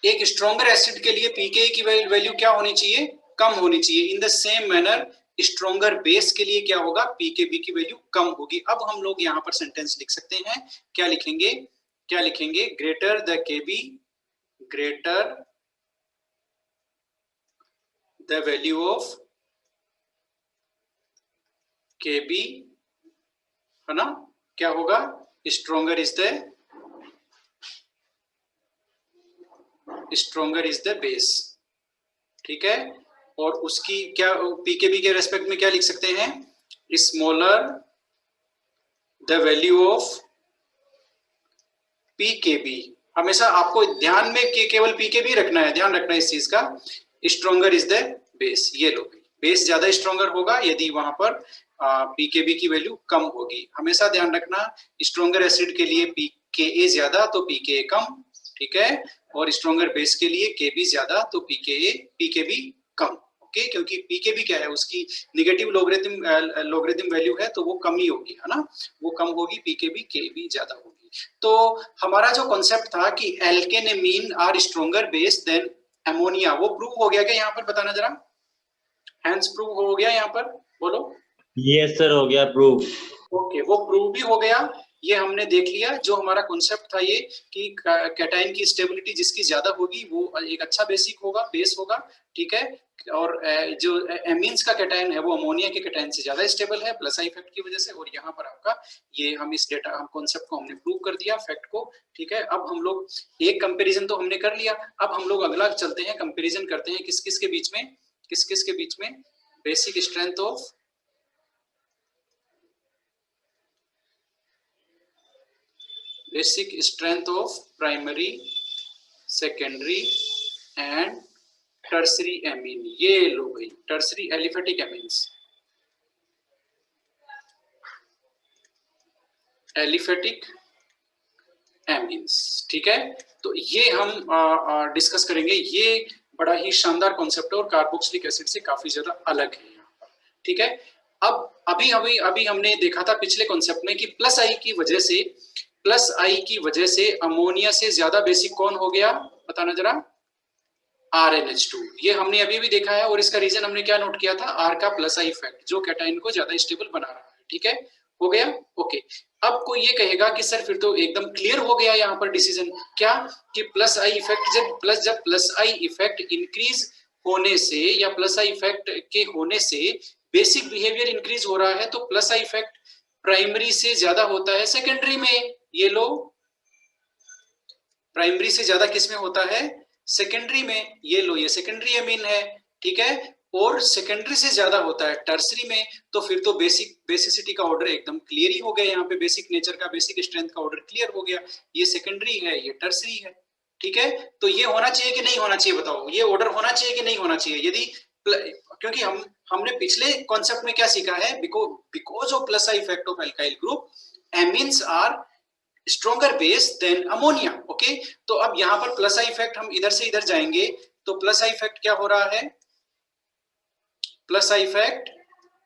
एक stronger acid के लिए पीके की वैल्यू क्या होनी चाहिए, कम होनी चाहिए। In the same manner stronger base के लिए क्या होगा, पीकेबी की वैल्यू कम होगी। अब हम लोग यहाँ पर सेंटेंस लिख सकते हैं, क्या लिखेंगे, क्या लिखेंगे, greater the KB, greater the value of KB, है ना, क्या होगा, स्ट्रॉन्गर इज द बेस, ठीक है। और उसकी क्या पीकेबी के रेस्पेक्ट में क्या लिख सकते हैं, smaller the value of pKb. हमेशा आपको ध्यान में केवल पीकेबी रखना है, ध्यान रखना है इस चीज का। स्ट्रॉन्गर इज द बेस, ये लो, बेस ज्यादा स्ट्रॉन्गर होगा यदि वहां पर पीकेबी की वैल्यू कम होगी। हमेशा ध्यान रखना, स्ट्रॉन्गर एसिड के लिए पीकेए ज्यादा तो पीके कम, ठीक है, और स्ट्रॉन्गर बेस के लिए केबी ज्यादा तो पीकेबी कम, ओके। क्योंकि पीकेबी क्या है, उसकी निगेटिव लोगरिथम वैल्यू है तो वो कम ही होगी, है ना, वो कम होगी, पीकेबी केबी ज्यादा होगी। तो हमारा जो कॉन्सेप्ट था कि alkane amine are stronger base than ammonia, वो प्रूव हो गया क्या, यहाँ पर बताना जरा, हैंस प्रूव हो गया यहाँ पर, बोलो। यस सर, हो गया प्रूव। ओके, वो प्रूव भी हो गया, ये हमने देख लिया। जो हमारा कॉन्सेप्ट था ये कि कैटायन की स्टेबिलिटी जिसकी ज्यादा होगी वो एक अच्छा बेसिक होगा, बेस होगा, ठीक है। और जो एमीन्स का कैटायन है वो अमोनिया के कैटायन से ज्यादा स्टेबल है प्लस आई इफेक्ट की वजह से। और यहाँ पर आपका ये हम इस डेटा हम कॉन्सेप्ट को हमने प्रूव कर दिया, फैक्ट को, ठीक है। अब हम लोग एक कंपेरिजन तो हमने कर लिया, अब हम लोग अगला चलते हैं, कंपेरिजन करते हैं किस किस के बीच में, किस किस के बीच में, basic strength of primary, secondary and tertiary amine. ये लो भाई, tertiary aliphatic amines, aliphatic amines, ठीक है। तो ये हम डिस्कस करेंगे, ये बड़ा ही शानदार कॉन्सेप्ट है और कार्बोक्सिलिक एसिड से काफी ज्यादा अलग है यहाँ पर, ठीक है। अब अभी हमने देखा था पिछले कॉन्सेप्ट में कि प्लस आई की वजह से अमोनिया से ज्यादा बेसिक कौन हो गया, बताना जरा, RnH2। ये हमने अभी भी देखा है और इसका रीजन हमने क्या नोट किया था, R का प्लस आई इफेक्ट जो कैटायन को ज्यादा स्टेबल बना रहा है, ठीक है, हो गया, ओके। अब कोई ये कहेगा कि सर फिर तो एकदम क्लियर हो गया यहाँ पर डिसीजन, क्या कि प्लस आई इफेक्ट जब प्लस आई इफेक्ट इंक्रीज होने से या प्लस आई इफेक्ट के होने से बेसिक बिहेवियर इंक्रीज हो रहा है तो प्लस आई इफेक्ट प्राइमरी से ज्यादा होता है सेकेंडरी में। ये लो, प्राइमरी से ज्यादा किस में होता है, सेकेंडरी में। ये लो, ये सेकेंडरी एमीन है, ठीक है, और सेकेंडरी से ज्यादा होता है टर्सरी में। तो फिर तो बेसिसिटी का ऑर्डर एकदम क्लियर ही हो गया, यहाँ पे बेसिक नेचर का, बेसिक स्ट्रेंथ का ऑर्डर क्लियर हो गया। ये सेकेंडरी है, ये टर्सरी है, ठीक है। तो ये होना चाहिए कि नहीं होना चाहिए, बताओ, ये ऑर्डर होना चाहिए कि नहीं होना चाहिए। यदि क्योंकि हमने पिछले कॉन्सेप्ट में क्या सीखा है, because of plus I effect of alkyl group amines are stronger base than ammonia, okay. तो अब यहाँ पर प्लस आई इफेक्ट, हम इधर से इधर जाएंगे तो प्लस आई इफेक्ट क्या हो रहा है, प्लस आई इफेक्ट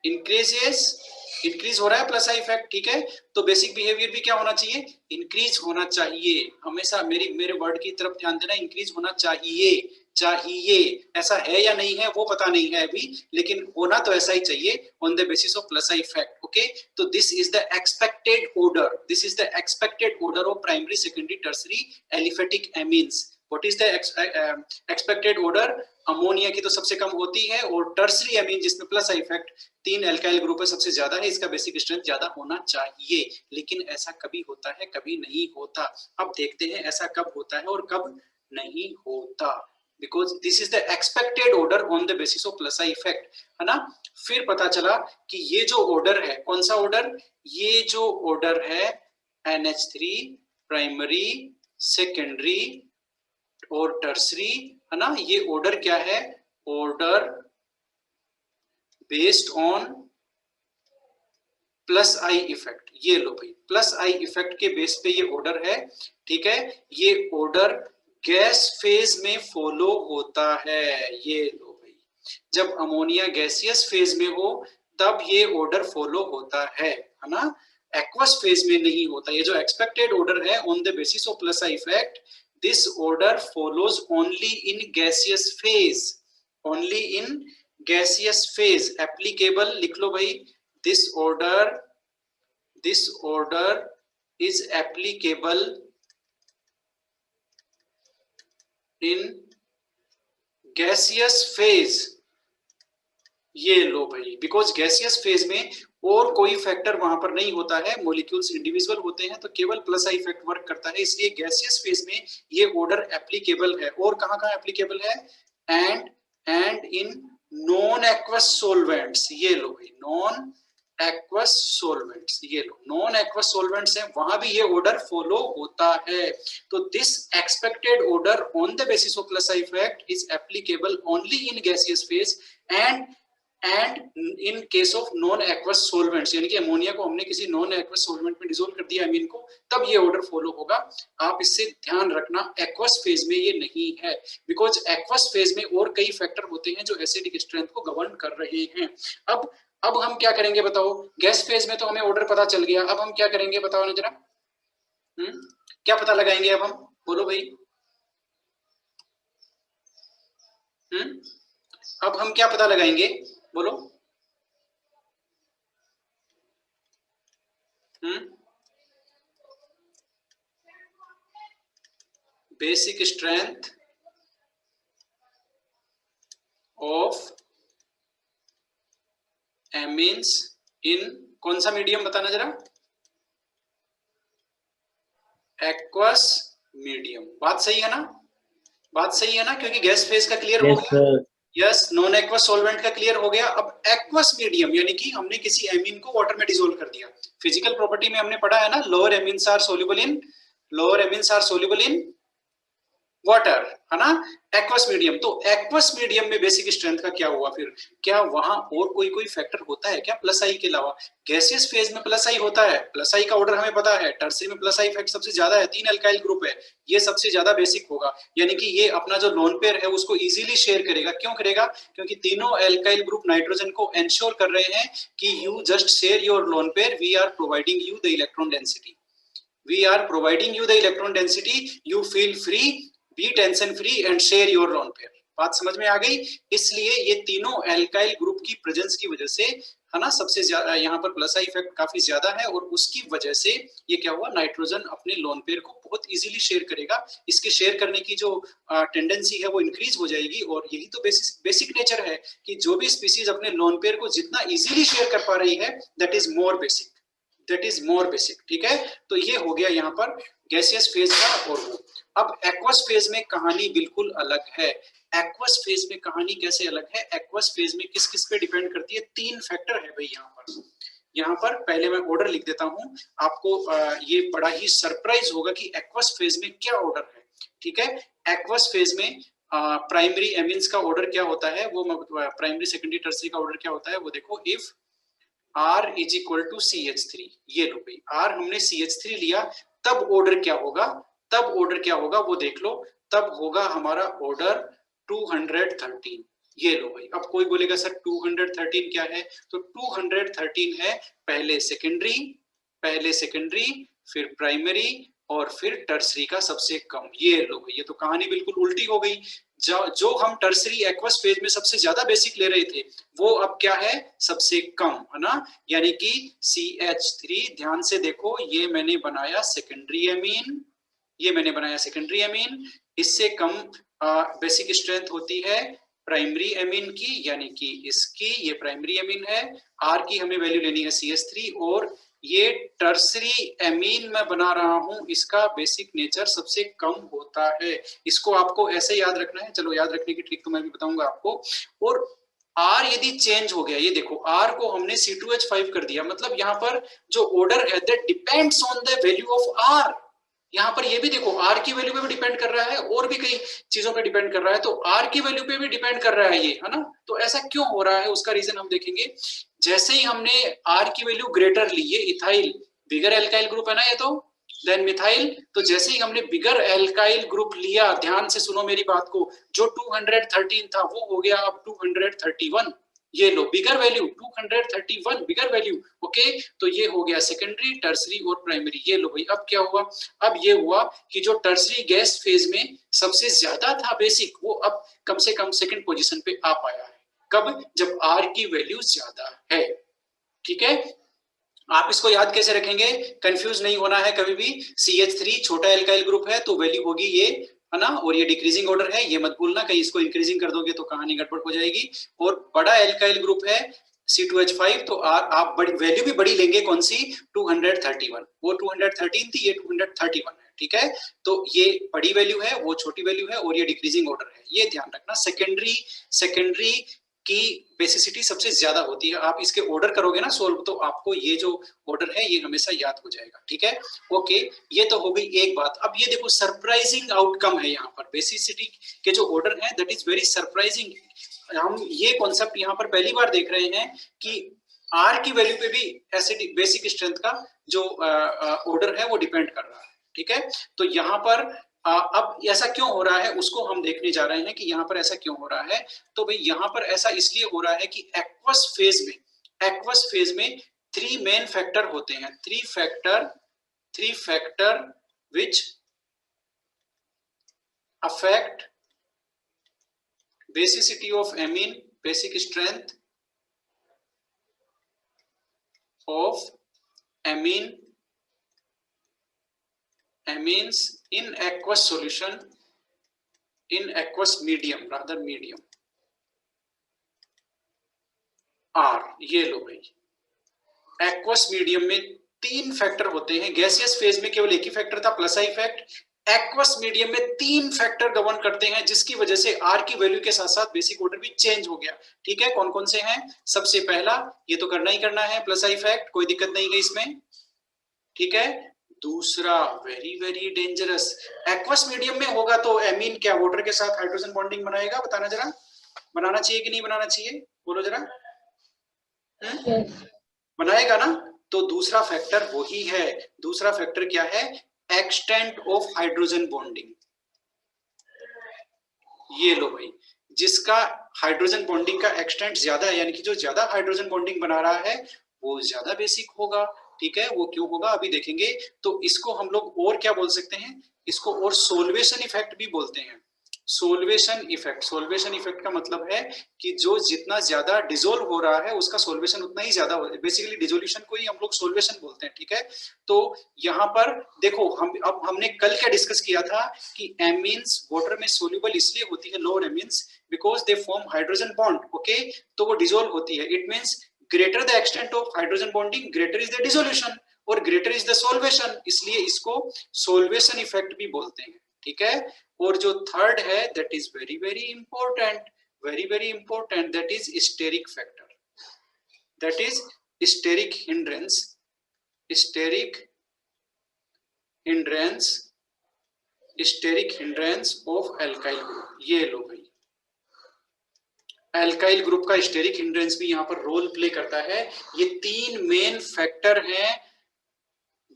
इंक्रीज हो रहा है प्लस आई इफेक्ट, ठीक है। तो बेसिक बिहेवियर भी क्या होना चाहिए, इंक्रीज होना चाहिए। हमेशा मेरे वर्ड की तरफ ध्यान देना, इंक्रीज होना चाहिए, ऐसा है या नहीं है वो पता नहीं है अभी, लेकिन होना तो ऐसा ही चाहिए on the basis of plus I effect, okay. तो this is the expected order of primary, secondary, tertiary aliphatic amines. What is the expected order, ammonia की तो सबसे कम होती है और टर्सरी एमीन जिसमें plus I effect 3 alkyl group है सबसे ज्यादा है, इसका बेसिक स्ट्रेंथ ज्यादा होना चाहिए। लेकिन ऐसा कभी होता है, कभी नहीं होता। अब देखते हैं ऐसा कब होता है और कब नहीं होता, because this is the expected order on the basis of plus I effect, है ना। फिर पता चला कि ये जो ऑर्डर है, कौन सा ऑर्डर, ये जो ऑर्डर है NH3 प्राइमरी, सेकेंडरी और टर्सरी, है ना, ये ऑर्डर क्या है, order based on plus I effect. ये लो भाई, प्लस आई इफेक्ट के बेस पे ये ऑर्डर है, ठीक है। ये ऑर्डर गैस फेज में फॉलो होता है, ये लो भाई, जब अमोनिया गैसियस फेज में हो तब ये ऑर्डर फॉलो होता है ना, एक्वस फेज में नहीं होता। ये जो एक्सपेक्टेड ऑर्डर है on the basis of plus I effect, this order follows only in gaseous phase, only in gaseous phase. applicable लिख लो भाई, this order is applicable in gaseous phase. ये लो भाई, बिकॉज गैसियस फेज में और कोई factor वहां पर नहीं होता है, मॉलिक्यूल्स इंडिविजुअल होते हैं, तो केवल प्लस आई इफेक्ट वर्क करता है, इसलिए गैसियस फेज में ये ऑर्डर एप्लीकेबल है। और कहां कहां एप्लीकेबल है? And in non aqueous solvents. ये लो भाई, नॉन एक्वस सॉल्वेंट्स, ये लो नॉन एक्वस सॉल्वेंट्स है, वहां भी ये ऑर्डर फॉलो होता है। तो this expected order on the basis of plus I effect is applicable only in gaseous phase and in case of non aqueous solvents, यानी कि अमोनिया को हमने किसी नॉन एक्वस सॉल्वेंट में डिसॉल्व कर दिया एमीन को, तब ये ऑर्डर फॉलो होगा। आप इससे ध्यान रखना, एक्वस फेज में ये नहीं है, बिकॉज एक्वस फेज में और कई फैक्टर होते हैं जो एसिडिक स्ट्रेंथ को गवर्न कर रहे हैं। अब हम क्या करेंगे बताओ? गैस फेज में तो हमें ऑर्डर पता चल गया, अब हम क्या करेंगे बताओ ना जरा। क्या पता लगाएंगे अब हम? बोलो भाई। अब हम क्या पता लगाएंगे? बोलो। बेसिक स्ट्रेंथ ऑफ एमीन्स इन कौन सा मीडियम बताना जरा? Aqueous medium. बात सही है ना? बात सही है ना? क्योंकि गैस फेज का क्लियर हो गया, यस, नॉन एक्वस सॉल्वेंट का क्लियर हो गया। अब एक्वस मीडियम यानी कि हमने किसी एमीन को वाटर में डिसॉल्व कर दिया। फिजिकल प्रॉपर्टी में हमने पढ़ा है ना, lower amines are soluble in water, है ना, एक्वस मीडियम। तो एक्वस मीडियम में बेसिक स्ट्रेंथ का क्या हुआ फिर? क्या वहां और कोई फैक्टर होता है क्या प्लस आई के अलावा? गैसियस फेज में प्लस आई होता है, प्लस आई का ऑर्डर हमें पता है। टर्सरी में प्लस आई इफेक्ट सबसे ज्यादा है, 3 अल्काइल ग्रुप है, ये सबसे ज्यादा बेसिक होगा, यानी कि ये अपना जो लोन पेयर है उसको इजीली शेयर करेगा। क्यों करेगा? क्योंकि तीनों अल्काइल ग्रुप नाइट्रोजन को एंश्योर कर रहे हैं कि you just share your lone pair, we are providing you the electron density, you feel free, be tension free and share your lone pair। बात समझ में आ गई? इसलिए ये तीनों एल्काइल ग्रुप की प्रेजेंस की वजह से, है ना, सबसे ज्यादा यहाँ पर प्लस आई इफेक्ट काफी ज्यादा है, और उसकी वजह से ये क्या हुआ, नाइट्रोजन अपने लोन पेयर को बहुत इजीली शेयर करेगा। इसके शेयर करने की जो टेंडेंसी है वो इंक्रीज हो जाएगी, और यही तो बेसिक नेचर है कि जो भी स्पीसीज अपने लोन पेयर को जितना इजीली शेयर कर पा रही है, दैट इज मोर बेसिक। ठीक है, तो ये हो गया यहाँ पर गैसियस फेज का। और वो अब एक्वस फेज में कहानी बिल्कुल अलग है। एक्वस फेज में कहानी कैसे अलग है? एक्वस फेज में किस किस पे डिपेंड करती है? 3 फैक्टर है भाई यहाँ पर पहले मैं ऑर्डर लिख देता हूँ, आपको ये बड़ा ही सरप्राइज होगा कि एक्वस फेज में क्या ऑर्डर है। ठीक है, एक्वस फेज में प्राइमरी एमीन्स का ऑर्डर क्या होता है, वो प्राइमरी सेकेंडरी टर्सरी का ऑर्डर क्या होता है वो देखो। If R is equal to CH3, ये लो भाई, R हमने CH3 लिया, तब ऑर्डर क्या होगा वो देख लो। तब होगा हमारा ऑर्डर 213। ये लो भाई। अब कोई बोलेगा सर 213 क्या है? तो 213 है पहले सेकेंडरी फिर प्राइमरी और फिर टर्सरी का सबसे कम। ये लो भाई, ये तो कहानी बिल्कुल उल्टी हो गई। जो हम टर्सरी एक्वस फेज में सबसे ज्यादा बेसिक ले रहे थे, वो अब क्या है? सबसे कम, है ना, यानी कि CH3। ध्यान से देखो, ये मैंने बनाया सेकेंडरी एमीन, इससे कम बेसिक स्ट्रेंथ होती है प्राइमरी एमीन की, यानी कि इसकी, ये प्राइमरी एमीन है। R की हमें वैल्यू लेनी है CH3, और ये टर्सरी एमीन मैं बना रहा हूं, इसका बेसिक नेचर सबसे कम होता है। इसको आपको ऐसे याद रखना है। चलो, याद रखने की ट्रिक तो मैं भी बताऊंगा आपको। और R यदि चेंज हो गया, ये देखो R को हमने C2H5 कर दिया, मतलब यहाँ पर जो ऑर्डर है that depends on the value of R। यहाँ पर ये भी देखो, R की वैल्यू पे भी डिपेंड कर रहा है, और भी कई चीजों पे डिपेंड कर रहा है, तो R की वैल्यू पे भी डिपेंड कर रहा है ये, है ना। तो ऐसा क्यों हो रहा है, उसका रीजन हम देखेंगे। जैसे ही हमने R की वैल्यू ग्रेटर ली, ये इथाइल बिगर एल्काइल ग्रुप है ना, ये तो देन मिथाइल, तो जैसे ही हमने बिगर एल्काइल ग्रुप लिया, ध्यान से सुनो मेरी बात को, जो 213 था वो हो गया अब 231। ये लो बिगर वैल्यू 231 बिगर वैल्यू, ओके। तो ये हो गया सेकेंडरी, टर्सरी और प्राइमरी। ये लो भाई, अब क्या हुआ, अब ये हुआ कि जो टर्सरी गैस फेज में सबसे ज्यादा था बेसिक, वो अब कम से कम सेकंड पोजीशन पे आ पाया है। कब, जब आर की वैल्यू ज्यादा है, ठीक है। आप इसको याद कैसे रखेंगे, कंफ्यूज नहीं होना है कभी भी। CH3 छोटा एल्काइल ग्रुप है तो वैल्यू होगी ये, है ना, और ये डिक्रीजिंग ऑर्डर है, ये मत भूलना, कहीं इसको इंक्रीजिंग कर दोगे तो कहानी गड़बड़ हो जाएगी। और बड़ा एल्काइल ग्रुप है C2H5, तो आप बड़ी वैल्यू भी बड़ी लेंगे, कौन सी, 231, वो 213 थी, ये 231 है, ठीक है। तो ये बड़ी वैल्यू है, वो छोटी वैल्यू है, और ये डिक्रीजिंग ऑर्डर है, ये ध्यान रखना। सेकेंडरी की बेसिसिटी सबसे ज्यादा होती है। आप इसके ऑर्डर करोगे ना सोल्व, तो आपको ये जो ऑर्डर है ये हमेशा याद हो जाएगा, ठीक है। ओके, ये तो हो गई एक बात। अब ये देखो सरप्राइजिंग आउटकम है यहाँ पर, बेसिसिटी के जो ऑर्डर है दैट इज वेरी सरप्राइजिंग। हम ये कॉन्सेप्ट यहाँ पर पहली बार देख रहे हैं कि आर की वैल्यू पे भी एसिड बेसिक स्ट्रेंथ का जो ऑर्डर है वो डिपेंड कर रहा है, ठीक है। तो यहाँ पर अब ऐसा क्यों हो रहा है उसको हम देखने जा रहे हैं कि यहाँ पर ऐसा क्यों हो रहा है। तो भाई यहाँ पर ऐसा इसलिए हो रहा है कि एक्वस फेज में 3 मेन फैक्टर होते हैं, 3 factor which affect basicity of amine, basic strength of amines in aqueous solution, in aqueous medium, rather medium R। ये लो भाई, aqueous medium में 3 फैक्टर होते हैं। गैसियस फेज में केवल एक ही फैक्टर था, plus I effect. Aqueous medium में 3 फैक्टर गवर्न करते हैं, जिसकी वजह से आर की वैल्यू के साथ साथ बेसिक ऑर्डर भी चेंज हो गया, ठीक है। कौन कौन से हैं, सबसे पहला ये तो करना ही करना है, प्लस आई इफेक्ट, कोई दिक्कत नहीं है इसमें, ठीक है। दूसरा very very dangerous, aqueous medium में होगा तो एमीन क्या वाटर के साथ हाइड्रोजन बॉन्डिंग बनाएगा, बताना जरा, बनाना चाहिए कि नहीं बनाना चाहिए, बोलो जरा। बनाएगा ना। तो दूसरा फैक्टर वही है, दूसरा फैक्टर क्या है, एक्सटेंट ऑफ हाइड्रोजन बॉन्डिंग। ये लो भाई, जिसका हाइड्रोजन बॉन्डिंग का एक्सटेंट ज्यादा है, यानी कि जो ज्यादा हाइड्रोजन बॉन्डिंग बना रहा है वो ज्यादा बेसिक होगा, ठीक है। वो क्यों होगा अभी देखेंगे। तो इसको हम लोग और क्या बोल सकते हैं, इसको और सोल्वेशन इफेक्ट भी बोलते हैं। सोल्वेशन इफेक्ट का मतलब है कि जो जितना ज्यादा डिजोल्व हो रहा है उसका सोल्वेशन उतना ही ज्यादा हो, बेसिकली डिजोल्यूशन को ही हम लोग सोल्वेशन बोलते हैं, ठीक है। तो यहाँ पर देखो, अब हमने कल क्या डिस्कस किया था कि एमीन्स वाटर में सोल्यूबल इसलिए होती है, lower amines, because they form hydrogen bond, okay. तो वो डिजोल्व होती है, it means greater the extent of hydrogen bonding, greater is the dissolution और greater is the solvation, इसलिए इसको solvation effect भी बोलते हैं, ठीक है। और जो थर्ड है that is very very important, that is steric factor, that is steric hindrance of alkyl group। ये लो भाई, एल्काइल ग्रुप का स्टेरिक हिंड्रेंस भी यहाँ पर रोल प्ले करता है। ये 3 मेन फैक्टर हैं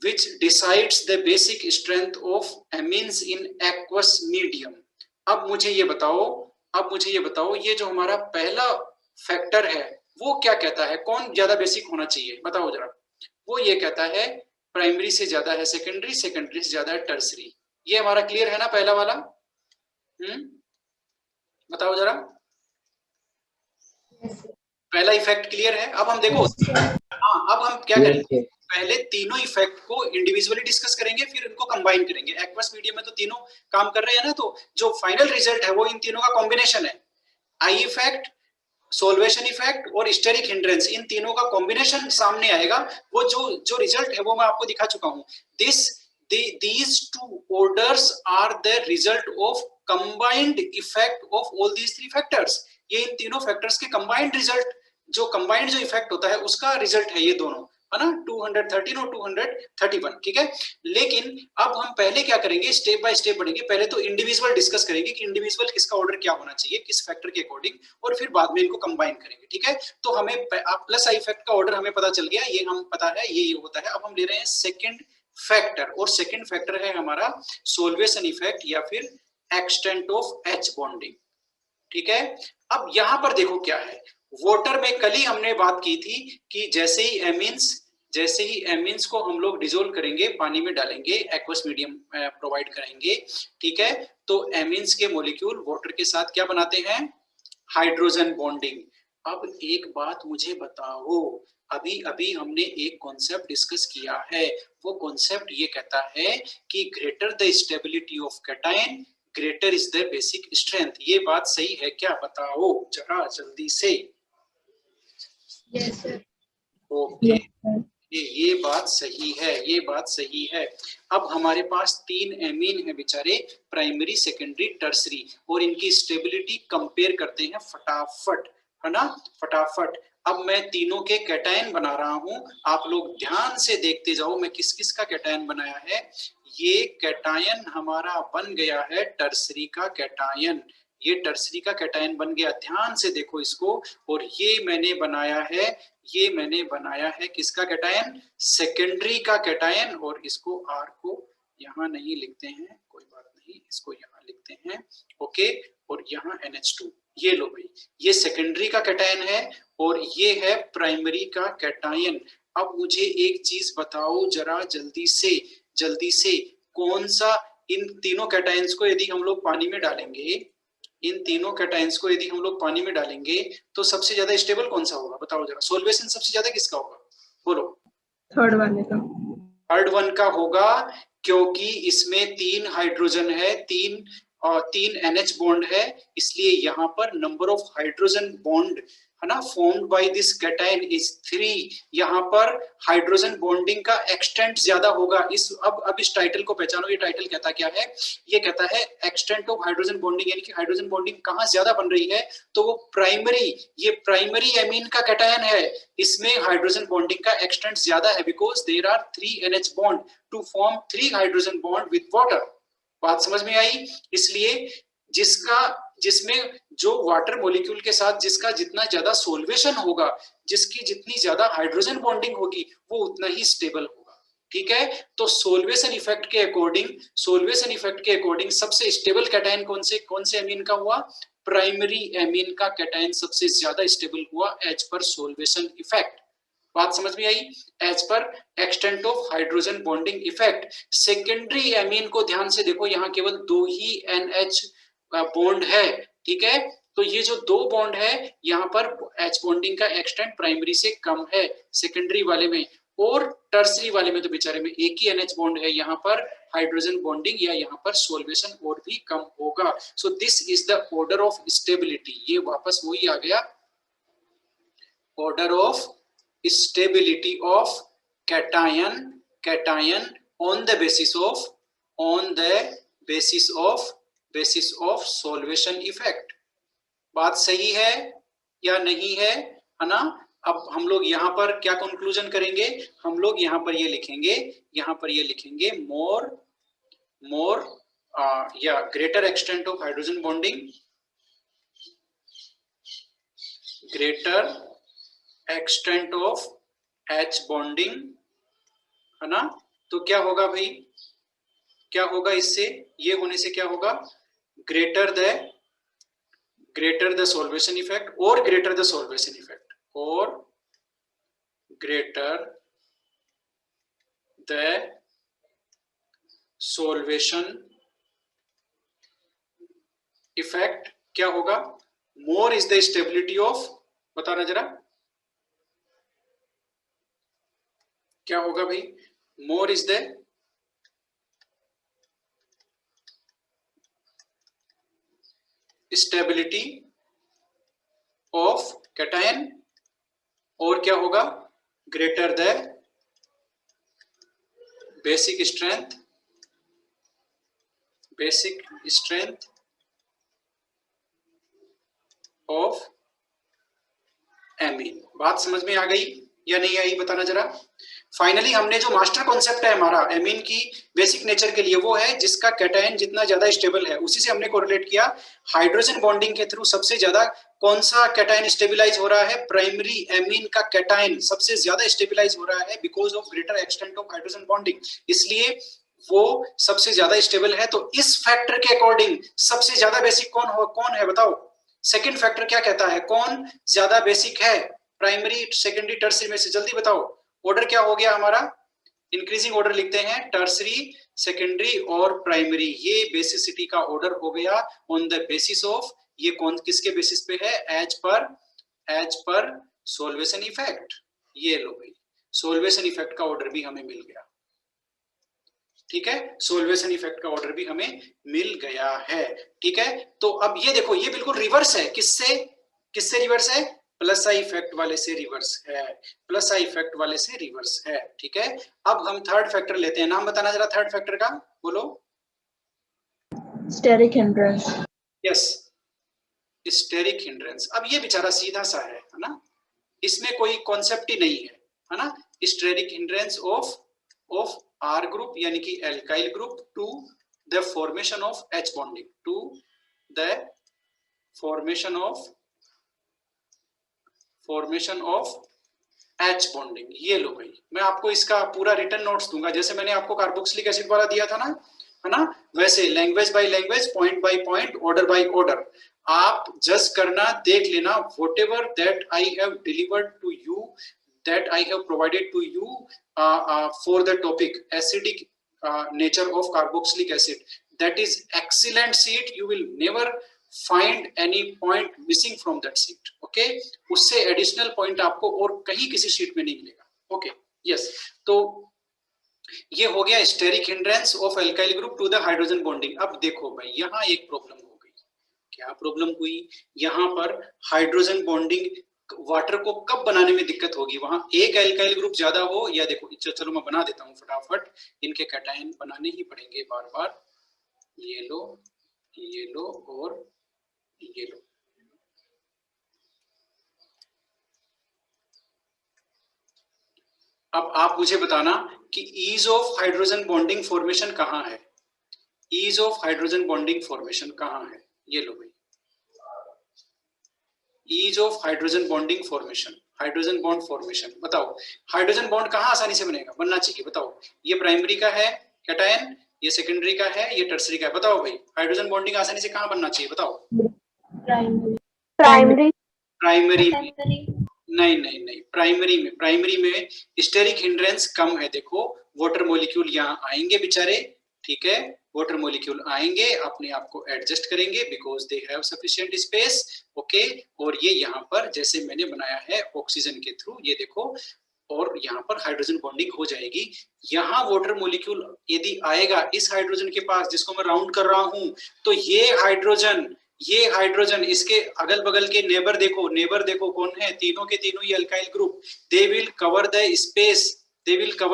which decides the basic strength of amines in aqueous medium। अब मुझे ये बताओ ये जो हमारा पहला फैक्टर है वो क्या कहता है, कौन ज्यादा बेसिक होना चाहिए, बताओ जरा। वो ये कहता है प्राइमरी से ज्यादा है सेकेंडरी, सेकेंडरी से ज्यादा है टर्सरी। ये हमारा क्लियर है ना पहला वाला, बताओ जरा। पहला इफेक्ट क्लियर है। अब हम देखो, हाँ अब हम क्या करेंगे, पहले तीनों इफेक्ट को इंडिविजुअली डिस्कस करेंगे, फिर इनको कंबाइन करेंगे। एक्वस मीडियम में तो तीनों काम कर रहे हैं ना, तो जो फाइनल रिजल्ट है वो इन तीनों का कॉम्बिनेशन है। आई इफेक्ट, सोल्वेशन इफेक्ट और स्टेरिक हिंड्रेंस, इन तीनों का कॉम्बिनेशन सामने आएगा। वो जो रिजल्ट है वो मैं आपको दिखा चुका हूँ। these two orders are the result of combined effect of all these 3 factors। ये इन तीनों फैक्टर्स के कंबाइंड रिजल्ट, जो कंबाइंड जो इफेक्ट होता है उसका रिजल्ट है ये दोनों, है ना, 213 और 231, ठीक है। लेकिन अब हम पहले क्या करेंगे, स्टेप बाय स्टेप बढ़ेंगे। पहले तो इंडिविजुअल डिस्कस करेंगे कि इंडिविजुअल किसका ऑर्डर क्या होना चाहिए, किस फैक्टर के अकॉर्डिंग, और फिर बाद में इनको कंबाइन करेंगे, ठीक है। तो हमें प्लस आई इफेक्ट का ऑर्डर हमें पता चल गया, ये हम पता है ये होता है। अब हम ले रहे हैं सेकेंड फैक्टर, और सेकेंड फैक्टर है हमारा सोल्वेशन इफेक्ट या फिर एक्सटेंट ऑफ एच बॉन्डिंग, ठीक है। अब यहां पर देखो क्या है, वाटर में कल ही हमने बात की थी कि जैसे ही एमीन्स को हम लोग डिजोल्व करेंगे, पानी में डालेंगे, एक्वस मीडियम प्रोवाइड करेंगे, ठीक है, तो एमीन्स के मॉलिक्यूल वाटर के साथ क्या बनाते हैं, हाइड्रोजन बॉन्डिंग। अब एक बात मुझे बताओ, अभी अभी हमने एक कॉन्सेप्ट डिस्कस किया है, वो कॉन्सेप्ट ये कहता है कि greater the stability of cation greater is the basic strength. ये बात सही है क्या, बताओ जरा जल्दी से। Yes, sir. Okay, Yes, sir. ये बात सही है, ये बात सही है। अब हमारे पास 3 एमीन है बेचारे, प्राइमरी, सेकेंडरी, टर्सरी, और इनकी स्टेबिलिटी कंपेयर करते हैं फटाफट, है ना, फटाफट। अब मैं तीनों के कैटायन बना रहा हूं, आप लोग ध्यान से देखते जाओ मैं किस किस का कैटायन बनाया है। ये कैटायन हमारा बन गया है टर्सरी का कैटायन, ये टर्सरी का कैटायन बन गया, ध्यान से देखो इसको। और ये मैंने बनाया है किसका कैटायन, सेकेंडरी का कैटायन, और इसको आर को यहाँ नहीं लिखते हैं, कोई बात नहीं, इसको यहाँ लिखते हैं, ओके, और यहाँ NH2। ये लो भाई, ये सेकेंडरी का कैटायन है और ये है प्राइमरी का कैटायन। अब मुझे एक चीज बताओ जरा जल्दी से, कौन सा इन तीनों कैटायंस को यदि हम लोग पानी में डालेंगे, इन तीनों कैटायंस को यदि हम लोग पानी में डालेंगे तो सबसे ज्यादा स्टेबल कौन सा होगा, बताओ जरा, सोल्वेशन सबसे ज्यादा किसका होगा, बोलो। थर्ड वाले का। थर्ड वन का होगा, क्योंकि इसमें 3 हाइड्रोजन है, 3 NH बॉन्ड है, इसलिए यहाँ पर नंबर ऑफ हाइड्रोजन बॉन्ड, है ना, formed by this cation is 3। यहाँ पर हाइड्रोजन बॉन्डिंग का एक्सटेंट ज्यादा होगा। अब इस टाइटल को पहचानो, ये टाइटल कहता क्या है, ये कहता है एक्सटेंट ऑफ हाइड्रोजन बॉन्डिंग, यानी कि हाइड्रोजन बॉन्डिंग कहाँ ज्यादा बन रही है, तो वो ये प्राइमरी एमीन का कैटायन है, इसमें हाइड्रोजन बॉन्डिंग का एक्सटेंट ज्यादा है, because there are 3 NH bond to form 3 hydrogen bond with water. बात समझ में आई। इसलिए जिसमें जो वाटर मॉलिक्यूल के साथ जिसका जितना ज्यादा सोल्वेशन होगा, जिसकी जितनी ज्यादा हाइड्रोजन बॉन्डिंग होगी, वो उतना ही स्टेबल होगा, ठीक है। तो सोल्वेशन इफेक्ट के अकॉर्डिंग सबसे स्टेबल कैटायन कौन से एमीन का हुआ, प्राइमरी एमीन का कैटायन सबसे ज्यादा स्टेबल हुआ एज पर सोल्वेशन इफेक्ट। बात समझ में आई, as per extent of hydrogen bonding effect. Secondary amine को ध्यान से देखो, यहाँ केवल 2 ही NH बॉन्ड है, ठीक है, तो ये जो 2 बॉन्ड है यहाँ पर H बॉन्डिंग का एक्सटेंट प्राइमरी से कम है सेकेंडरी वाले में, और टर्सरी वाले में तो बेचारे में एक ही NH बॉन्ड है, यहाँ पर हाइड्रोजन बॉन्डिंग या यहाँ पर सोल्वेशन और भी कम होगा। So this is the order of stability, ये वापस वही आ गया, order of stability of cation on the basis of solvation effect। बात सही है या नहीं है ना। अब हम लोग यहाँ पर क्या कंक्लूजन करेंगे, हम लोग यहाँ पर ये लिखेंगे मोर या greater extent of hydrogen bonding, greater extent of H bonding, है ना। तो क्या होगा भाई, क्या होगा इससे, ये होने से क्या होगा, ग्रेटर द सोल्वेशन इफेक्ट, और ग्रेटर द सोल्वेशन इफेक्ट, और ग्रेटर द सोल्वेशन इफेक्ट क्या होगा, more is the stability of, बताना जरा क्या होगा भाई, more is the stability of cation, और क्या होगा, greater the basic strength of amine. बात समझ में आ गई या नहीं आई, बताना जरा। फाइनली हमने जो मास्टर कॉन्सेप्ट है हमारा एमीन की बेसिक नेचर के लिए, वो है जिसका कैटायन जितना ज्यादा स्टेबल है, उसी से हमने कोरिलेट किया हाइड्रोजन बॉन्डिंग के थ्रू सबसे ज्यादा कौन सा कैटायन स्टेबलाइज हो रहा है, प्राइमरी एमीन का कैटायन सबसे ज्यादा स्टेबलाइज हो रहा है because of greater extent of hydrogen bonding, इसलिए वो सबसे ज्यादा स्टेबल है। तो इस फैक्टर के अकॉर्डिंग सबसे ज्यादा बेसिक कौन है, बताओ, सेकंड फैक्टर क्या कहता है, कौन ज्यादा बेसिक है, प्राइमरी, सेकेंडरी, टर्सरी में से, जल्दी बताओ। ऑर्डर क्या हो गया हमारा, इंक्रीजिंग ऑर्डर लिखते हैं, टर्सरी, सेकेंडरी और प्राइमरी, ये बेसिसिटी का ऑर्डर हो गया ऑन द बेसिस ऑफ, ये कौन किसके बेसिस पे है, एज पर सोल्वेशन इफेक्ट। ये लो भाई, सोल्वेशन इफेक्ट का ऑर्डर भी हमें मिल गया, ठीक है, सोल्वेशन इफेक्ट का ऑर्डर भी हमें मिल गया है, ठीक है। तो अब ये देखो, ये बिल्कुल रिवर्स है, किससे रिवर्स है, प्लस आई इफेक्ट वाले से रिवर्स है, प्लस आई इफेक्ट वाले से रिवर्स है, ठीक है। अब हम थर्ड फैक्टर लेते हैं, नाम बताना जरा थर्ड फैक्टर का, बोलो। Steric hindrance. Yes, steric hindrance. अब ये बेचारा सीधा सा है ना, इसमें कोई कॉन्सेप्ट ही नहीं है ना। Steric hindrance of R group यानी कि alkyl group to the formation of H bonding, to the formation of H bonding. ये लो भाई, मैं आपको इसका पूरा रिटर्न नोट्स दूंगा, जैसे मैंने आपको कार्बोक्सिलिक एसिड वाला दिया था ना, है ना, वैसे language by language, point by point, order by order, आप जज करना, देख लेना, whatever that I have delivered to you, that I have provided to you for the topic acidic nature of carboxylic acid, that is excellent sheet, you will never find any point missing from that sheet, okay, उससे additional point आपको और कहीं किसी sheet में नहीं मिलेगा, okay, yes. तो ये हो गया steric hindrance of alkyl group to the hydrogen bonding. अब देखो भाई, यहाँ एक प्रॉब्लम हो गई, क्या प्रॉब्लम हुई, यहाँ पर हाइड्रोजन बॉन्डिंग वाटर को कब बनाने में दिक्कत होगी, वहां एक एल्काइल ग्रुप ज्यादा हो, या देखो चलो मैं बना देता हूं फटाफट, इनके कैटायन बनाने ही पड़ेंगे बार बार, ये लो और ये लो। अब आप मुझे बताना कि ease of hydrogen bonding formation कहाँ है, ease of hydrogen bonding formation कहाँ है, ये लो भाई, ease of hydrogen bonding formation, hydrogen bond formation, बताओ हाइड्रोजन बॉन्ड कहाँ आसानी से बनेगा, बनना चाहिए, बताओ। ये प्राइमरी का है कैटायन, ये सेकेंडरी का है, ये टर्सरी का है, बताओ भाई हाइड्रोजन बॉन्डिंग आसानी से कहाँ बनना चाहिए, बताओ। प्राइमरी प्राइमरी में नहीं, प्राइमरी में स्टेरिक हिंड्रेंस कम है, देखो वाटर मॉलिक्यूल यहाँ आएंगे बेचारे, ठीक है, वाटर मॉलिक्यूल आएंगे, अपने आप को एडजस्ट करेंगे because they have sufficient space, okay, और ये यहाँ पर जैसे मैंने बनाया है ऑक्सीजन के थ्रू, ये देखो, और यहाँ पर हाइड्रोजन बॉन्डिंग हो जाएगी। यहाँ वाटर मॉलिक्यूल यदि आएगा इस हाइड्रोजन के पास, जिसको मैं राउंड कर रहा हूं, तो ये हाइड्रोजन इसके अगल बगल के नेबर देखो कौन है, तीनों के तीनों ये alkyl group, they will cover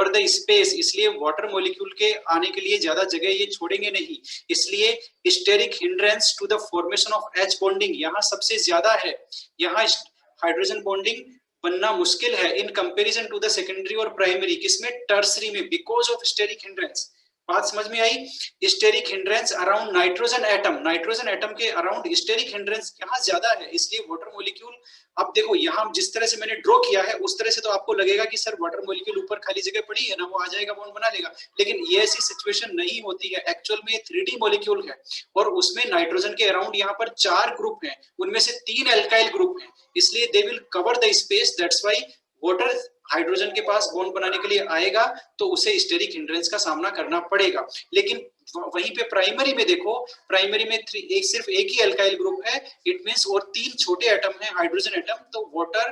the space, इसलिए वाटर मॉलिक्यूल के आने के लिए ज्यादा जगह ये छोड़ेंगे नहीं, इसलिए steric hindrance to the formation of H bonding यहाँ सबसे ज्यादा है, यहाँ हाइड्रोजन बॉन्डिंग बनना मुश्किल है in comparison to the secondary और प्राइमरी, किसमें, टर्सरी में, बिकॉज ऑफ स्टेरिक हिंड्रेंस। बात समझ में आई, steric hindrance around nitrogen atom के अराउंड स्टेरिक हिंड्रेंस यहाँ ज्यादा है, इसलिए वाटर मॉलिक्यूल, अब देखो यहाँ जिस तरह से मैंने ड्रॉ किया है उस तरह से तो आपको लगेगा कि सर वाटर मॉलिक्यूल ऊपर खाली जगह पड़ी है ना, वो आ जाएगा बॉन्ड बना लेगा, लेकिन ये ऐसी सिचुएशन नहीं होती है, एक्चुअल में 3D मॉलिक्यूल है और उसमें नाइट्रोजन के अराउंड यहाँ पर 4 ग्रुप हैं, उनमें से 3 एल्काइल ग्रुप हैं, इसलिए they will cover the space, that's why water hydrogen के पास बॉन्ड बनाने के लिए आएगा तो उसे स्टेरिक हिंड्रेंस का सामना करना पड़ेगा। लेकिन वहीं पे प्राइमरी में देखो, प्राइमरी में सिर्फ एक ही एल्काइल ग्रुप है, इट मींस और 3 छोटे एटम हैं हाइड्रोजन एटम, तो water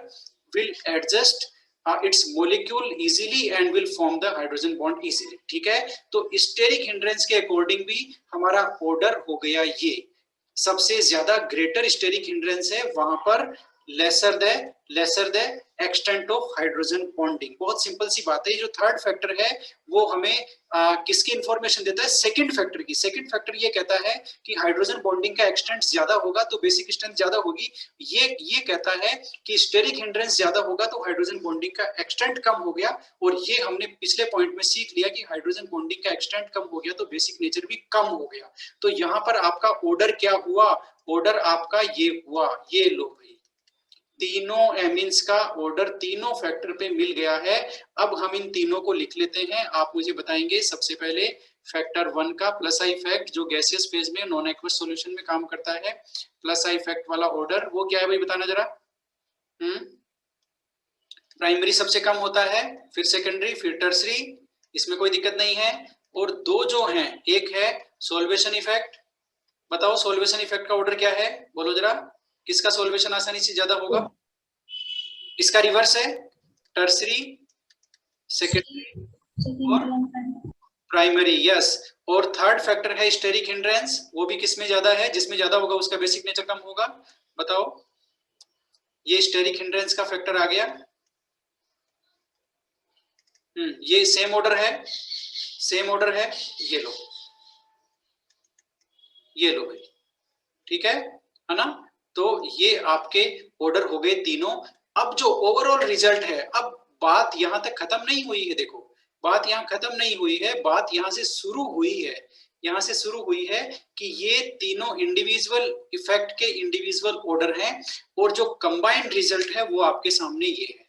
will adjust its molecule easily and will form the hydrogen bond easily, ठीक है। तो स्टेरिक हिंड्रेंस के अकॉर्डिंग भी हमारा ऑर्डर हो गया, ये सबसे ज्यादा ग्रेटर स्टेरिक हिंड्रेंस है, वहां पर lesser the extent of hydrogen bonding. बहुत सिंपल सी बात है, जो थर्ड फैक्टर है वो हमें किसकी इंफॉर्मेशन देता है, सेकंड फैक्टर की। सेकंड फैक्टर ये कहता है कि हाइड्रोजन बॉन्डिंग का एक्सटेंट ज्यादा होगा तो बेसिक स्ट्रेंथ ज्यादा होगी, ये कहता है कि स्टेरिक हिंड्रेंस ज्यादा होगा तो हाइड्रोजन बॉन्डिंग का एक्सटेंट कम हो गया, और ये हमने पिछले पॉइंट में सीख लिया कि हाइड्रोजन बॉन्डिंग का एक्सटेंट कम हो गया तो बेसिक नेचर भी कम हो गया। तो यहाँ पर आपका ऑर्डर क्या हुआ, ऑर्डर आपका ये हुआ, ये लो भाई, तीनों एमिन्स का ऑर्डर तीनों फैक्टर पे मिल गया है। अब हम इन तीनों को लिख लेते हैं, आप मुझे बताएंगे सबसे पहले फैक्टर 1 का प्लस आई इफेक्ट जो गैसियस फेज में नॉन एक्वस सॉल्यूशन में काम करता है, प्लस आई इफेक्ट वाला ऑर्डर वो क्या है भाई बताना जरा। प्राइमरी सबसे कम होता है, फिर सेकेंडरी, फिर टर्सरी, इसमें कोई दिक्कत नहीं है। और दो जो हैं, एक है सॉल्वेशन इफेक्ट, बताओ सॉल्वेशन इफेक्ट का ऑर्डर क्या है, बोलो जरा, किसका सॉल्वेशन आसानी से ज्यादा होगा? इसका रिवर्स है, टर्सरी, सेकेंडरी और प्राइमरी, यस। और थर्ड फैक्टर है स्टेरिक हिंड्रेंस, वो भी किसमें ज्यादा है? जिसमें ज्यादा होगा उसका बेसिक नेचर कम होगा। बताओ, ये स्टेरिक हिंड्रेंस का फैक्टर आ गया। ये सेम ऑर्डर है, सेम ऑर्डर है, ये लो, ये लो भाई, ठीक है ना? तो ये आपके ऑर्डर हो गए तीनों। अब जो ओवरऑल रिजल्ट है, अब बात यहां तक खत्म नहीं हुई है, देखो बात यहां खत्म नहीं हुई है, बात यहां से शुरू हुई है, यहां से शुरू हुई है कि ये तीनों इंडिविजुअल इफेक्ट के इंडिविजुअल ऑर्डर हैं, और जो कंबाइंड रिजल्ट है वो आपके सामने ये है,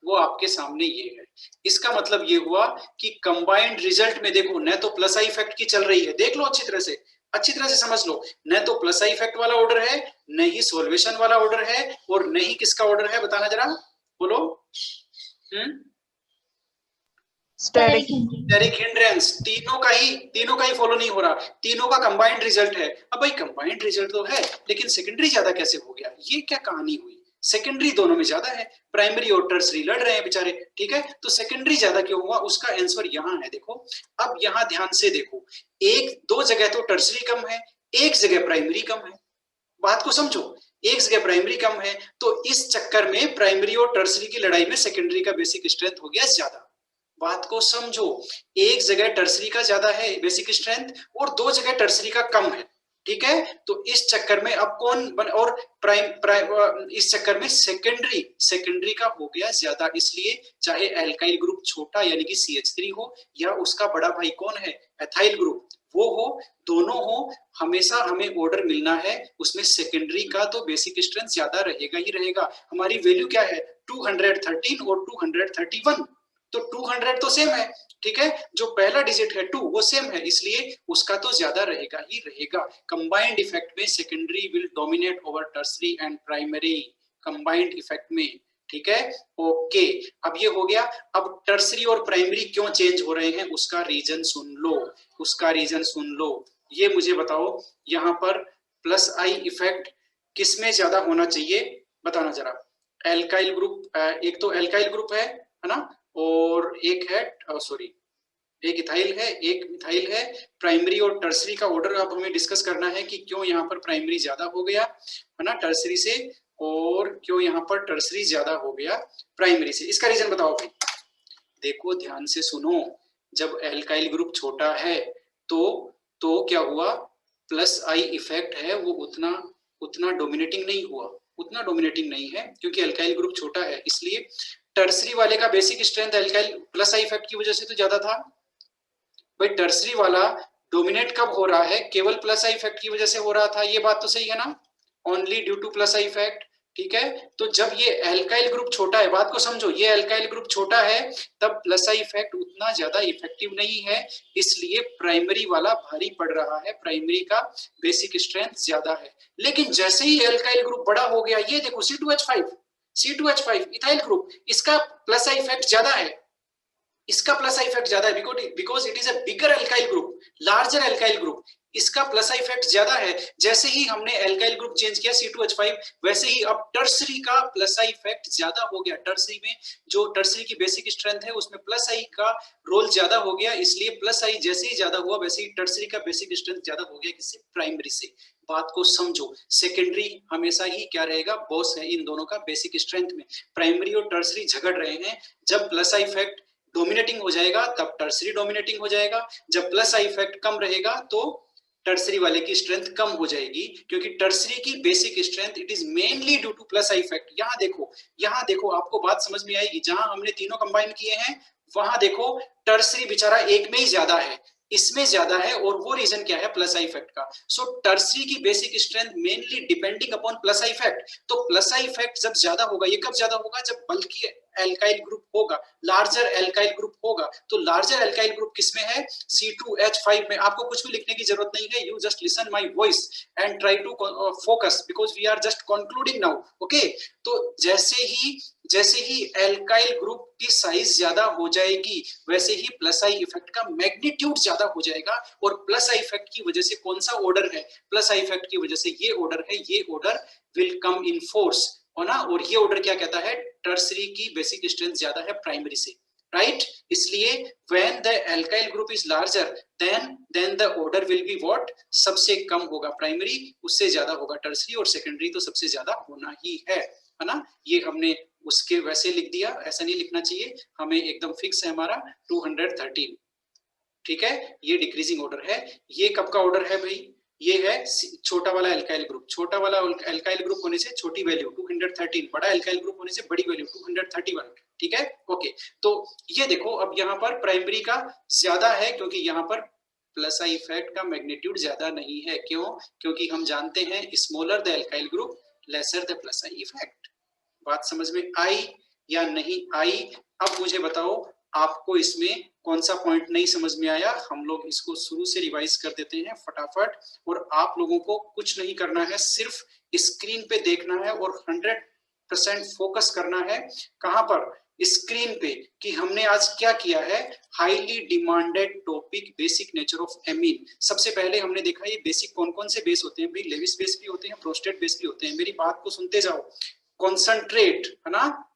वो आपके सामने ये है। इसका मतलब ये हुआ कि कंबाइंड रिजल्ट में देखो, न तो प्लस आई इफेक्ट की चल रही है, देख लो अच्छी तरह से, अच्छी तरह से समझ लो, न तो प्लस आई इफेक्ट वाला ऑर्डर है, न ही सॉल्वेशन वाला ऑर्डर है, और न ही किसका ऑर्डर है, बताना जरा, बोलो। स्टेरिक हिंड्रेंस, तीनों का ही फॉलो नहीं हो रहा, तीनों का कंबाइंड रिजल्ट है। अब भाई कंबाइंड रिजल्ट तो है, लेकिन सेकेंडरी ज्यादा कैसे हो गया? ये क्या कहानी हुई? सेकेंडरी दोनों में ज्यादा है, प्राइमरी और टर्सरी लड़ रहे हैं बेचारे, ठीक है? तो सेकेंडरी ज्यादा क्यों हुआ, उसका आंसर यहाँ है, देखो। अब यहाँ ध्यान से देखो, एक दो जगह तो टर्सरी कम है, एक जगह प्राइमरी कम है, बात को समझो, एक जगह प्राइमरी कम है, तो इस चक्कर में प्राइमरी और टर्सरी की लड़ाई में सेकेंडरी का बेसिक स्ट्रेंथ हो गया ज्यादा। बात को समझो, एक जगह टर्सरी का ज्यादा है बेसिक स्ट्रेंथ, और दो जगह टर्सरी का कम है, ठीक है? तो इस चक्कर में अब और इस चक्कर में सेकेंडरी का हो गया ज्यादा, इसलिए चाहे एल्काइल ग्रुप छोटा यानी कि CH3 हो, या उसका बड़ा भाई कौन है, एथाइल ग्रुप, वो हो, दोनों हो, हमेशा हमें ऑर्डर मिलना है, उसमें सेकेंडरी का तो बेसिक स्ट्रेंथ ज्यादा रहेगा ही रहेगा। हमारी वैल्यू क्या है, 213 और 231, तो 200 तो सेम है, ठीक है? जो पहला डिजिट है 2 वो सेम है, इसलिए उसका तो ज्यादा रहेगा ही रहेगा। कंबाइंड इफेक्ट में secondary will dominate over tertiary and primary, combined effect में, ठीक है? ओके, अब ये हो गया। अब टर्सरी और प्राइमरी क्यों चेंज हो रहे हैं, उसका रीजन सुन लो, उसका रीजन सुन लो। ये मुझे बताओ, यहाँ पर प्लस आई इफेक्ट किसमें ज्यादा होना चाहिए, बताना जरा। एल्काइल ग्रुप, एक तो एल्काइल ग्रुप है ना, और एक है सॉरी, एक इथाइल है, एक मिथाइल है। प्राइमरी और टर्सरी का ऑर्डर अब हमें डिस्कस करना है कि क्यों यहाँ पर प्राइमरी ज्यादा हो गया है ना टर्सरी से, और क्यों यहाँ पर टर्सरी ज्यादा हो गया प्राइमरी से। इसका रीजन बताओ भाई। देखो ध्यान से सुनो, जब एल्काइल ग्रुप छोटा है तो क्या हुआ, प्लस आई इफेक्ट है वो उतना डोमिनेटिंग नहीं हुआ, उतना डोमिनेटिंग नहीं है, क्योंकि एल्काइल ग्रुप छोटा है, इसलिए टर्सरी वाले का basic strength alkyl plus I effect की वजह से तो ज्यादा था। भाई टर्सरी वाला डोमिनेट कब हो रहा है, केवल प्लस आई इफेक्ट की वजह से हो रहा था, ये बात तो सही है ना, only due two plus I effect, ठीक है? तो जब ये एल्काइल ग्रुप छोटा है, बात को समझो, ये एल्काइल ग्रुप छोटा है, तब प्लस आई इफेक्ट उतना ज्यादा इफेक्टिव नहीं है, इसलिए प्राइमरी वाला भारी पड़ रहा है, प्राइमरी का बेसिक स्ट्रेंथ ज्यादा है। लेकिन जैसे ही एल्काइल ग्रुप बड़ा हो गया, ये देखो C2H5 इथाइल ग्रुप, इसका प्लस आई इफेक्ट ज्यादा है, इसका प्लस आई इफेक्ट ज्यादा है, because it is a bigger alkyl group, larger alkyl group, इसका प्लस आई इफेक्ट ज्यादा है। जैसे ही हमने एल्काइल ग्रुप चेंज किया C2H5, वैसे ही अब टर्सरी का प्लस आई इफेक्ट ज्यादा हो गया। टर्सरी में जो टर्सरी की बेसिक स्ट्रेंथ है उसमें प्लस आई का रोल ज्यादा हो गया, इसलिए प्लस आई जैसे ही ज्यादा हुआ वैसे ही टर्सरी का बेसिक स्ट्रेंथ ज्यादा हो गया, किससे, प्राइमरी से। बात को समझो, सेकेंडरी हमेशा ही क्या रहेगा, बॉस है इन दोनों का बेसिक स्ट्रेंथ में। प्राइमरी और टर्सरी झगड़ रहे हैं, जब प्लस आई इफेक्ट डोमिनेटिंग हो जाएगा तब टर्सरी डोमिनेटिंग हो जाएगा, जब प्लस आई इफेक्ट कम रहेगा तो टर्सरी वाले की स्ट्रेंथ कम हो जाएगी, क्योंकि टर्सरी की basic strength it is mainly due two plus I effect. यहाँ देखो आपको बात समझ में आएगी, जहां हमने तीनों कंबाइन किए हैं वहां देखो टर्सरी बेचारा एक में ही ज्यादा है, इसमें ज्यादा है, और वो रीजन क्या है, प्लस आई इफेक्ट का। सो टर्सरी की basic strength mainly depending upon plus I effect. तो प्लस आई इफेक्ट जब ज्यादा होगा, ये कब ज्यादा होगा, जब बल्कि एल्काइल ग्रुप होगा, लार्जर एल्काइल ग्रुप होगा, तो लार्जर एल्काइल ग्रुप किसमें है? C2H5 में। आपको कुछ भी लिखने की जरूरत नहीं है, you just listen my voice and try to focus because we are just concluding now. Okay, तो जैसे ही एल्काइल ग्रुप की साइज ज्यादा हो जाएगी वैसे ही प्लस आई इफेक्ट का मैग्नीट्यूड ज्यादा हो जाएगा, और प्लस आई इफेक्ट की वजह से कौन सा ऑर्डर है? प्लस आई इफेक्ट की वजह से ये ऑर्डर है, ये order will come in force, है ना। और ये ऑर्डर क्या कहता है? टर्सरी की बेसिक स्ट्रेंथ ज्यादा है प्राइमरी से, राइट? इसलिए when the alkyl group is larger than the order will be what? सबसे कम होगा प्राइमरी, उससे ज्यादा होगा टर्सरी, और सेकेंडरी तो सबसे ज्यादा होना ही है ना। ये हमने उसके वैसे लिख दिया, ऐसा नहीं लिखना चाहिए, हमें एकदम फिक्स है हमारा 213, ठीक है। ये डिक्रीजिंग ऑर्डर है। ये कब का ऑर्डर है भाई? ये है छोटा वाला एल्काइल ग्रुप। छोटा वाला एल्काइल ग्रुप होने से छोटी वैल्यू 213, बड़ा एल्काइल ग्रुप होने से बड़ी वैल्यू 231, ठीक है। ओके, तो ये देखो अब यहाँ पर प्राइमरी का ज्यादा है क्योंकि यहाँ पर प्लस आई इफेक्ट का मैग्नीट्यूड ज्यादा नहीं है। क्यों? क्योंकि हम जानते हैं smaller the alkyl group lesser the plus I effect. बात समझ में आई या नहीं आई? अब मुझे बताओ आपको इसमें कौन सा पॉइंट नहीं समझ में आया? हम लोग इसको शुरू से रिवाइज कर देते हैं फटाफट, और आप लोगों को कुछ नहीं करना है, सिर्फ स्क्रीन पे देखना है और 100% फोकस करना है। कहां पर? स्क्रीन पे, कि हमने आज क्या किया है। Highly demanded topic basic nature of amine. सबसे पहले हमने देखा ये बेसिक कौन कौन से बेस होते हैं भाई? लेविस बेस भी होते हैं, प्रोस्टेट बेस भी होते हैं। मेरी बात को सुनते जाओ। कॉन्सेंट्रेट, है ना,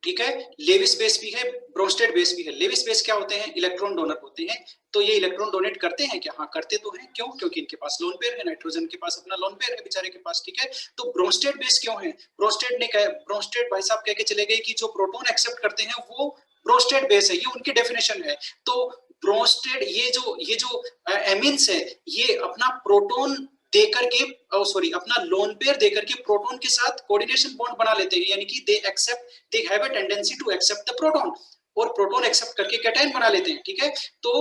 ठीक है। लेविस बेस भी है, ब्रोस्टेड बेस भी है। लेविस बेस क्या होते हैं? इलेक्ट्रॉन डोनर होते हैं। तो ये इलेक्ट्रॉन डोनेट करते हैं क्या? हाँ, करते तो हैं। क्यों? क्योंकि इनके पास लोन पेयर है, नाइट्रोजन के पास अपना लोन पेयर है बेचारे के पास, ठीक है। तो ब्रोस्टेड बेस क्यों है? ब्रोस्टेड भाई साहब कह के चले गए कि जो प्रोटॉन एक्सेप्ट करते हैं वो ब्रोस्टेड बेस है, ये उनकी डेफिनेशन है। तो ब्रोस्टेड, ये जो एमिन्स है, ये अपना प्रोटॉन देकर के, सॉरी, अपना लोन पेयर देकर के प्रोटॉन के साथ कोऑर्डिनेशन बॉन्ड बना लेते हैं, यानी कि they have a tendency to accept the proton, और प्रोटॉन एक्सेप्ट करके कैटायन बना लेते हैं, ठीक है। तो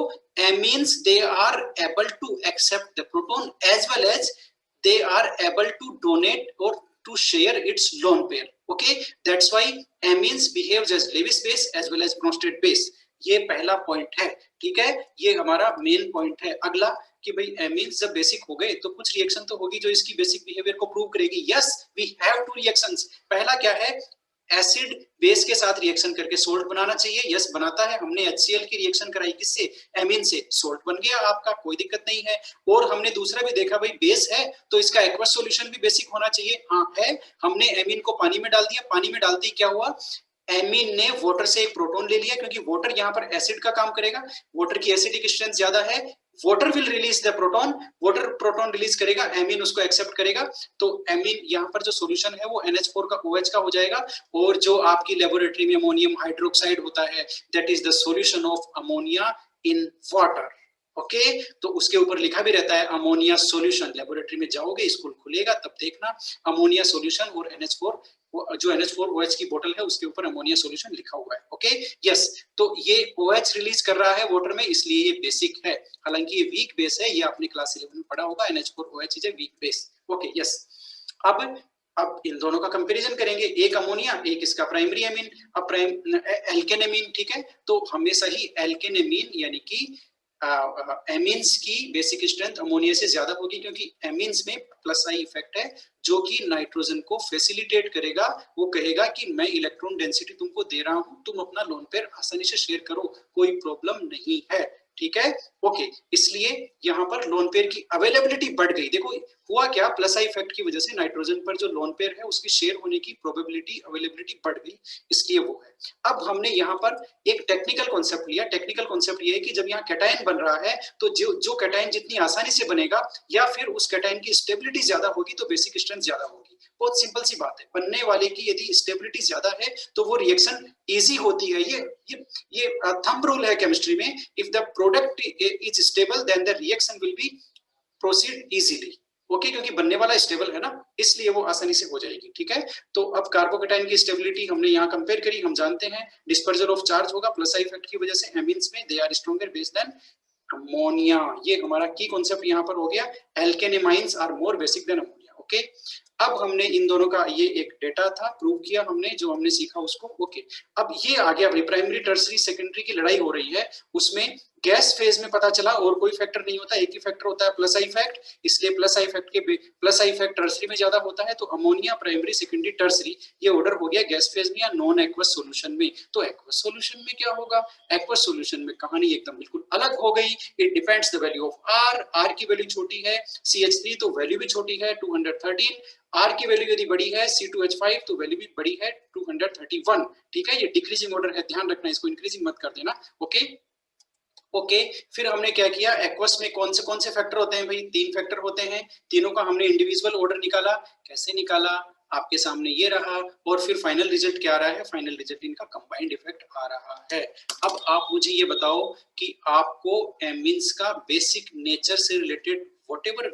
amines they are able to accept the proton as well as they are able to donate और to share its lone pair. Okay, that's why amines behaves as Lewis base as well as Bronsted base. ये पहला point है, ठीक है। ये हमारा main point है। अगला कि भाई एमीन्स जब बेसिक हो गए तो कुछ रिएक्शन तो होगी जो इसकी बेसिक बिहेवियर को प्रूव करेगी। Yes, we have two reactions. पहला क्या है? एसिड बेस के साथ रिएक्शन करके सोल्ट बनाना चाहिए। यस, बनाता है। हमने HCl की रिएक्शन कराई किससे? एमीन से, सोल्ट बन गया आपका, कोई दिक्कत नहीं है। और हमने दूसरा भी देखा, भाई बेस है तो इसका एक्वस सॉल्यूशन भी बेसिक होना चाहिए। हाँ है। हमने एमीन को पानी में डाल दिया, पानी में डालते ही क्या हुआ? एमीन ने वाटर से एक प्रोटॉन ले लिया, क्योंकि वाटर यहाँ पर एसिड का काम करेगा, वाटर की एसिडिक स्ट्रेंथ ज्यादा है। Water will release the proton, water proton release करेगा, एमीन उसको एक्सेप्ट करेगा। तो एमीन यहाँ पर जो सॉल्यूशन है वो NH4 का OH का हो जाएगा, और जो आपकी लेबोरेटरी में अमोनियम हाइड्रोक्साइड होता है that is the solution of ammonia in water. Okay, तो उसके ऊपर लिखा भी रहता है अमोनिया सॉल्यूशन। लेबोरेटरी में जाओगे, स्कूल खुलेगा तब देखना अमोनिया सॉल्यूशन, और NH4 जो NH4OH की बोतल है उसके ऊपर अमोनिया सॉल्यूशन लिखा हुआ है। Okay, yes. तो ये OH रिलीज कर रहा है वाटर में, इसलिए ये बेसिक है। हालांकि ये वीक बेस है, ये आपने क्लास 11 में पढ़ा होगा। NH4OH is a weak base. Okay, yes. अब इन दोनों का कंपैरिजन करेंगे, एक अमोनिया, एक इसका प्राइमरी एमीन। अब एल्केन एमीन, ठीक है। तो हमेशा ही एल्केन एमीन यानी कि एमीन्स की बेसिक स्ट्रेंथ अमोनिया से ज्यादा होगी, क्योंकि एमीन्स में प्लस आई इफेक्ट है जो कि नाइट्रोजन को फैसिलिटेट करेगा। वो कहेगा कि मैं इलेक्ट्रॉन डेंसिटी तुमको दे रहा हूं, तुम अपना लोन पेयर आसानी से शेयर करो, कोई प्रॉब्लम नहीं है, ठीक है। ओके, इसलिए यहाँ पर लोन पेयर की अवेलेबिलिटी बढ़ गई। देखो हुआ क्या, प्लस आई इफेक्ट की वजह से नाइट्रोजन पर जो लोन पेयर है उसकी शेयर होने की प्रोबेबिलिटी, अवेलेबिलिटी बढ़ गई, इसलिए वो है। अब हमने यहाँ पर एक टेक्निकल कॉन्सेप्ट लिया। टेक्निकल कॉन्सेप्ट ये है कि जब यहाँ कैटायन बन रहा है तो जो कैटायन जितनी आसानी से बनेगा या फिर उस कैटायन की स्टेबिलिटी ज्यादा होगी तो बेसिक स्ट्रेंथ ज्यादा होगी। बहुत सिंपल सी बात है, बनने वाले की यदि स्टेबिलिटी ज्यादा है तो वो रिएक्शन इजी होती है। ये थंब रूल है केमिस्ट्री में, if the product is stable then the reaction will be proceed easily. Okay, क्योंकि बनने वाला स्टेबल है ना, इसलिए वो आसानी से हो जाएगी, ठीक है। तो अब कार्बोकेटाइन की स्टेबिलिटी हमने यहाँ कंपेयर करी। हम जानते हैं डिस्पर्जल ऑफ चार्ज होगा प्लस आई इफेक्ट की वजह से एमीन्स में, they are stronger base than ammonia. ये हमारा की कॉन्सेप्ट यहाँ पर हो गया, alkane amines are more basic than ammonia. Okay, अब हमने इन दोनों का ये एक डेटा था, प्रूव किया हमने, जो हमने सीखा उसको। ओके, अब ये आ गया भाई, प्राइमरी टर्सरी सेकेंडरी की लड़ाई हो रही है, उसमें गैस फेज में पता चला और कोई फैक्टर नहीं होता, एक ही फैक्टर होता है प्लस आई फैक्ट, इसलिए प्लस आई फैक्ट टर्सरी में ज्यादा होता है, तो अमोनिया प्राइमरी सेकेंडरी टर्सरी ये ऑर्डर हो गया गैस फेज में या नॉन एक्वस सॉल्यूशन में। तो एक्वस सॉल्यूशन में क्या होगा, एक्वस सॉल्यूशन में कहानी एकदम बिल्कुल अलग हो गई। It depends the value of R की वैल्यू छोटी है, CH3 तो वैल्यू भी छोटी है 213, आर की वैल्यू यदि बड़ी है C2H5 तो वैल्यू भी बड़ी है 231। ठीक है, ये डिक्रीजिंग ऑर्डर है, ध्यान रखना, इसको इंक्रीजिंग मत कर देना। ओके, फिर हमने क्या किया, एक्वस में कौन से फैक्टर होते हैं भाई, 3 फैक्टर होते हैं, तीनों का हमने इंडिविजुअल ऑर्डर निकाला। कैसे निकाला, आपके सामने ये रहा, और फिर फाइनल रिजल्ट क्या आ रहा है, फाइनल रिजल्ट इनका कंबाइंड इफेक्ट आ रहा है। अब आप मुझे ये बताओ कि आपको एमीन्स का बेसिक नेचर से रिलेटेड व्हाटएवर